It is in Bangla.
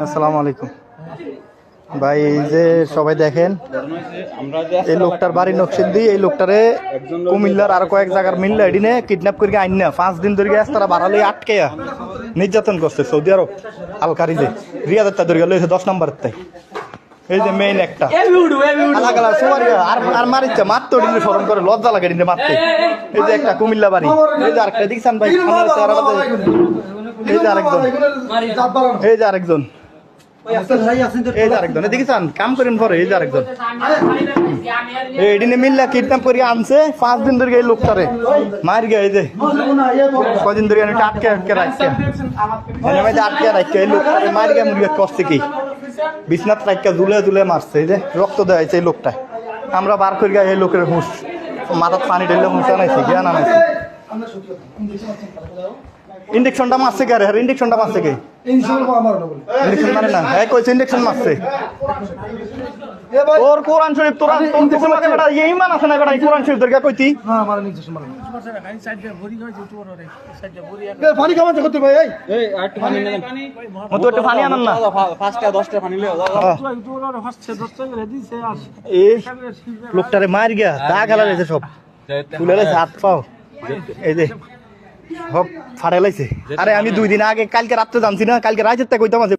আসসালামু আলাইকুম ভাই। এই যে সবাই দেখেন, এই লোকটার বাড়ি নকশিন্দি। এই লোকটারে কুমিল্লার আর কয়েক জায়গার মিললে এডিনে কিডন্যাপ করে আইন না 5 দিন ধরে তারা বাড়ালে আটকে নির্যাতন করছে সৌদি আরব আলকারিতে। রিয়াদের তা ধরে গেল 10 নম্বরের তাই। এই যে মেইন একটা আর মারিচ্ছে মারতে ডিলে স্মরণ করে লজ্জা লাগে ডিলে মারতে। এই যে একটা কুমিল্লা বাড়ি। এই যে আরেকটা দেখছেন ভাই, এই যে আরেকজন, এই যে আরেকজন, এই যে আরেকজন দেখেছেন কাম করেন পরে। এই যে আরেকজন এইদিনে মিল্লা কিডন্যাপ করে আনছে 5 দিন ধরে। এই লোকটারে মার গিয়ে এই যে কদিন ধরে আটকে আটকে রাখছে, আটকে রাখছে। এই লোকটারে মার গিয়ে মুরগি করছে কি বিছনাথ রাখা ঝুলে ঝুলে মারছে। এই যে রক্ত দেওয়াইছে এই লোকটা। আমরা বার করে গিয়ে এই লোকের হুঁশ মাথার পানি ঢেলে হুঁশ আনাইছি, জ্ঞান আনাইছি। ইঞ্জেকশনটা মারছে কে? আরে ইঞ্জেকশনটা মারছে কে? ইঞ্জেকশন মারে না, হ্যাঁ কইছে ইঞ্জেকশন মারছে। ওর কোরআন শরীফ তোরা তোর কিছু লাগে বেটা, এই ইমান আছে না বেটা? কোরআন শরীফ দরকার কইতি না মারে ইঞ্জেকশন মারে পানি কামাতে করতে ভাই। এই একটু পানি নেন, ও তো একটু পানি আনন না। 5টা 10টা পানি লও এই লোকটারে মার গিয়া দাগ গালা রয়েছে সব তুলে লাইছে হাত পাও। এই যে সব ফাড়ে লাইছে। আরে আমি 2 দিন আগে কালকে রাত্রে জানছি না, কালকে রাতের তা কইতাম আছে।